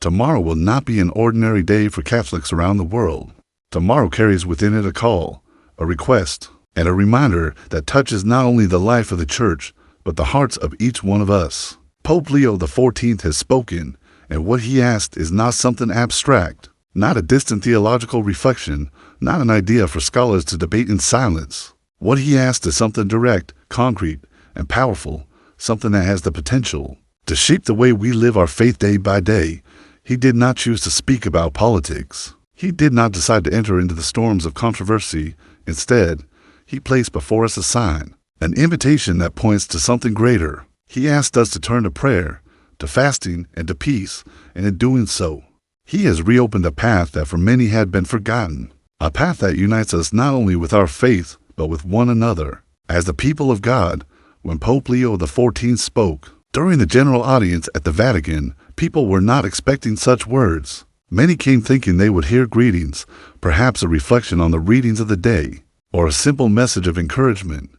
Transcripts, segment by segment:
Tomorrow will not be an ordinary day for Catholics around the world. Tomorrow carries within it a call, a request, and a reminder that touches not only the life of the Church, but the hearts of each one of us. Pope Leo XIV has spoken, and what he asked is not something abstract, not a distant theological reflection, not an idea for scholars to debate in silence. What he asked is something direct, concrete, and powerful, something that has the potential to shape the way we live our faith day by day. He did not choose to speak about politics. He did not decide to enter into the storms of controversy. Instead, he placed before us a sign, an invitation that points to something greater. He asked us to turn to prayer, to fasting, and to peace, and in doing so, he has reopened a path that for many had been forgotten, a path that unites us not only with our faith, but with one another. As the people of God, when Pope Leo XIV spoke, during the general audience at the Vatican, people were not expecting such words. Many came thinking they would hear greetings, perhaps a reflection on the readings of the day, or a simple message of encouragement.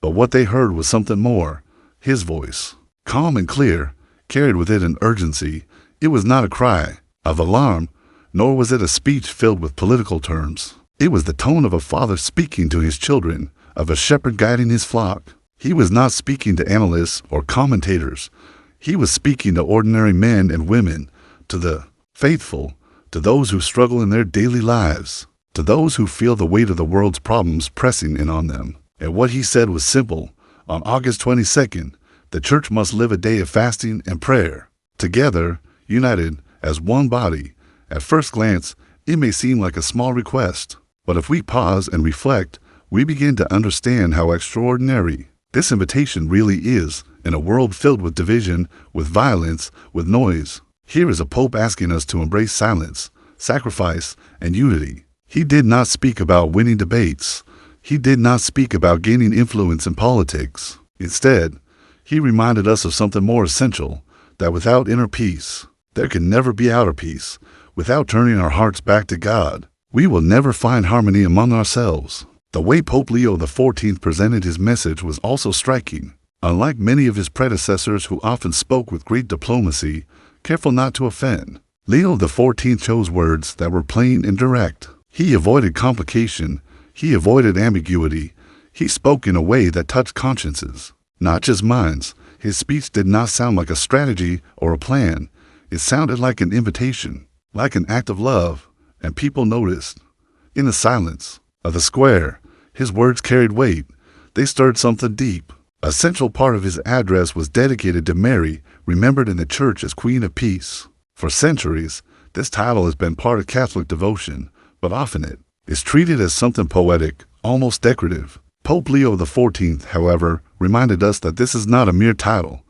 But what they heard was something more. His voice, calm and clear, carried with it an urgency. It was not a cry of alarm, nor was it a speech filled with political terms. It was the tone of a father speaking to his children, of a shepherd guiding his flock. He was not speaking to analysts or commentators. He was speaking to ordinary men and women, to the faithful, to those who struggle in their daily lives, to those who feel the weight of the world's problems pressing in on them. And what he said was simple. On August 22nd, the Church must live a day of fasting and prayer, together, united as one body. At first glance, it may seem like a small request, but if we pause and reflect, we begin to understand how extraordinary this invitation really is in a world filled with division, with violence, with noise. Here is a pope asking us to embrace silence, sacrifice, and unity. He did not speak about winning debates. He did not speak about gaining influence in politics. Instead, he reminded us of something more essential, that without inner peace, there can never be outer peace. Without turning our hearts back to God, we will never find harmony among ourselves. The way Pope Leo XIV presented his message was also striking. Unlike many of his predecessors who often spoke with great diplomacy, careful not to offend, Leo XIV chose words that were plain and direct. He avoided complication. He avoided ambiguity. He spoke in a way that touched consciences, not just minds. His speech did not sound like a strategy or a plan. It sounded like an invitation, like an act of love, and people noticed. In the silence of the square, his words carried weight. They stirred something deep. A central part of his address was dedicated to Mary, remembered in the Church as Queen of Peace. For centuries, this title has been part of Catholic devotion, but often it is treated as something poetic, almost decorative. Pope Leo XIV, however, reminded us that this is not a mere title.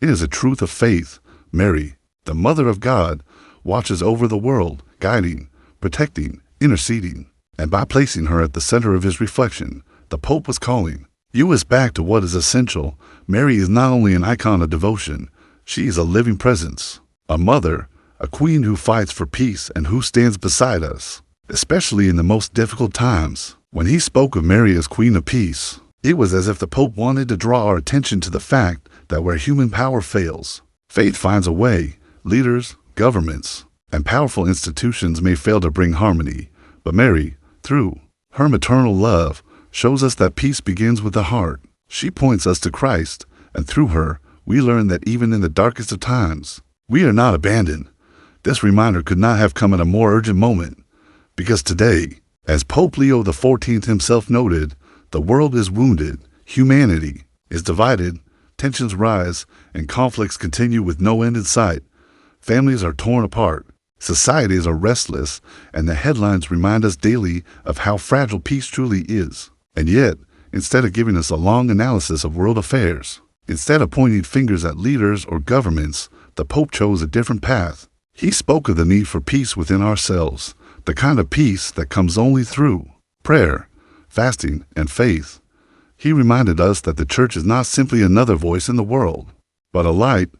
It is a truth of faith. Mary, the Mother of God, watches over the world, guiding, protecting, interceding. And by placing her at the center of his reflection, the Pope was calling us back to what is essential. Mary is not only an icon of devotion, she is a living presence, a mother, a queen who fights for peace and who stands beside us, especially in the most difficult times. When he spoke of Mary as Queen of Peace, it was as if the Pope wanted to draw our attention to the fact that where human power fails, faith finds a way. Leaders, governments, and powerful institutions may fail to bring harmony, but Mary, through her maternal love, shows us that peace begins with the heart. She points us to Christ, and through her, we learn that even in the darkest of times, we are not abandoned. This reminder could not have come at a more urgent moment, because today, as Pope Leo XIV himself noted, the world is wounded, humanity is divided, tensions rise, and conflicts continue with no end in sight. Families are torn apart. Societies are restless, and the headlines remind us daily of how fragile peace truly is. And yet, instead of giving us a long analysis of world affairs, instead of pointing fingers at leaders or governments, the Pope chose a different path. He spoke of the need for peace within ourselves, the kind of peace that comes only through prayer, fasting, and faith. He reminded us that the Church is not simply another voice in the world, but a light,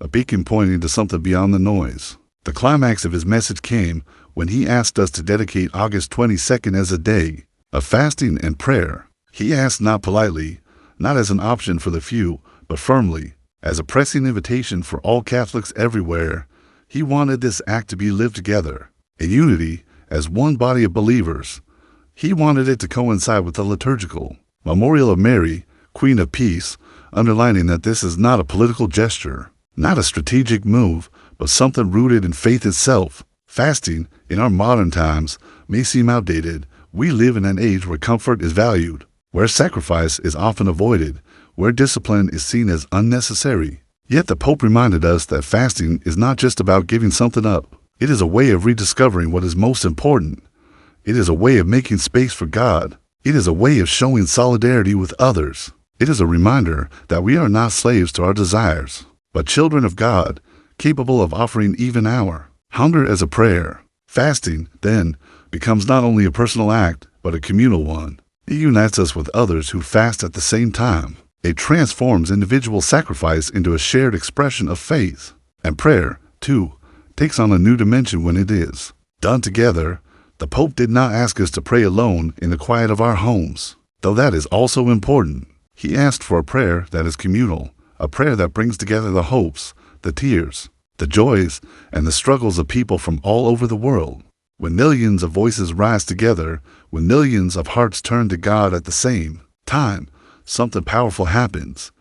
a beacon pointing to something beyond the noise. The climax of his message came when he asked us to dedicate August 22nd as a day of fasting and prayer. He asked not politely, not as an option for the few, but firmly, as a pressing invitation for all Catholics everywhere. He wanted this act to be lived together, in unity, as one body of believers. He wanted it to coincide with the liturgical memorial of Mary, Queen of Peace, underlining that this is not a political gesture, not a strategic move, but something rooted in faith itself. Fasting, in our modern times, may seem outdated. We live in an age where comfort is valued, where sacrifice is often avoided, where discipline is seen as unnecessary. Yet the Pope reminded us that fasting is not just about giving something up. It is a way of rediscovering what is most important. It is a way of making space for God. It is a way of showing solidarity with others. It is a reminder that we are not slaves to our desires, but children of God, capable of offering even our hunger as a prayer. Fasting, then, becomes not only a personal act, but a communal one. It unites us with others who fast at the same time. It transforms individual sacrifice into a shared expression of faith. And prayer, too, takes on a new dimension when it is done together. The Pope did not ask us to pray alone in the quiet of our homes, though that is also important. He asked for a prayer that is communal, a prayer that brings together the hopes, the tears, the joys, and the struggles of people from all over the world. When millions of voices rise together, when millions of hearts turn to God at the same time, something powerful happens.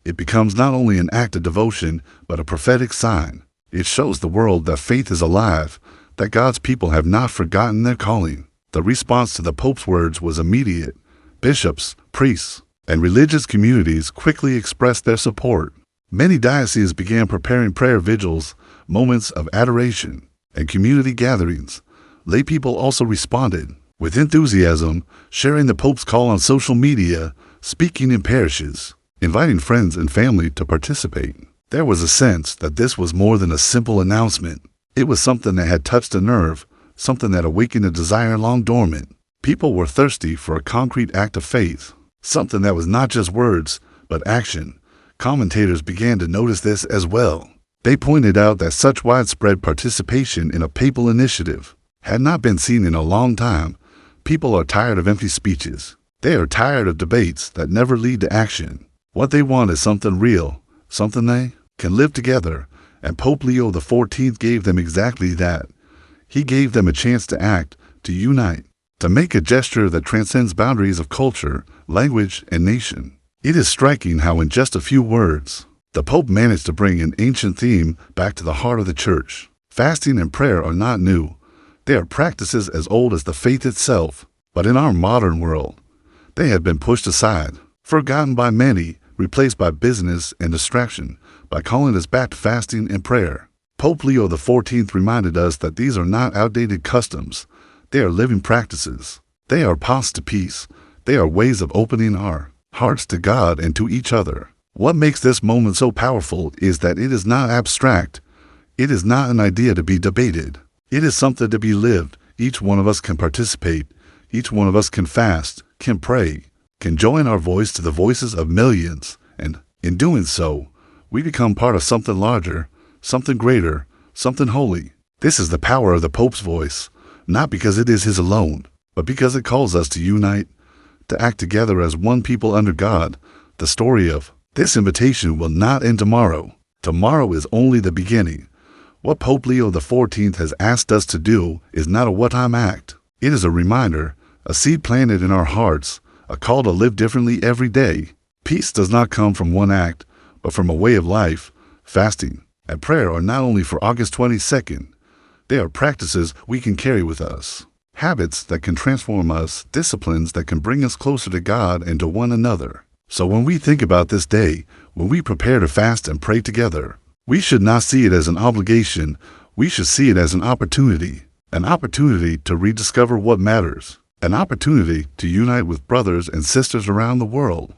It becomes not only an act of devotion, but a prophetic sign. It shows the world that faith is alive, that God's people have not forgotten their calling. The response to the Pope's words was immediate. Bishops, priests, and religious communities quickly expressed their support. Many dioceses began preparing prayer vigils, moments of adoration, and community gatherings. Lay people also responded with enthusiasm, sharing the Pope's call on social media, speaking in parishes, inviting friends and family to participate. There was a sense that this was more than a simple announcement. It was something that had touched a nerve, something that awakened a desire long dormant. People were thirsty for a concrete act of faith, something that was not just words, but action. Commentators began to notice this as well. They pointed out that such widespread participation in a papal initiative had not been seen in a long time. People are tired of empty speeches. They are tired of debates that never lead to action. What they want is something real, something they can live together, and Pope Leo XIV gave them exactly that. He gave them a chance to act, to unite, to make a gesture that transcends boundaries of culture, language, and nation. It is striking how in just a few words, the Pope managed to bring an ancient theme back to the heart of the Church. Fasting and prayer are not new. They are practices as old as the faith itself. But in our modern world, they have been pushed aside, forgotten by many, replaced by business and distraction, by calling us back to fasting and prayer. Pope Leo XIV reminded us that these are not outdated customs. They are living practices. They are paths to peace. They are ways of opening our hearts to God and to each other. What makes this moment so powerful is that it is not abstract. It is not an idea to be debated. It is something to be lived. Each one of us can participate. Each one of us can fast, can pray, can join our voice to the voices of millions. And in doing so, we become part of something larger, something greater, something holy. This is the power of the Pope's voice, not because it is his alone, but because it calls us to unite, to act together as one people under God. The story of this invitation will not end tomorrow. Tomorrow is only the beginning. What Pope Leo XIV has asked us to do is not a one-time act. It is a reminder, a seed planted in our hearts, a call to live differently every day. Peace does not come from one act, but from a way of life. Fasting and prayer are not only for August 22nd. They are practices we can carry with us. Habits that can transform us, disciplines that can bring us closer to God and to one another. So when we think about this day, when we prepare to fast and pray together, we should not see it as an obligation. We should see it as an opportunity to rediscover what matters, an opportunity to unite with brothers and sisters around the world.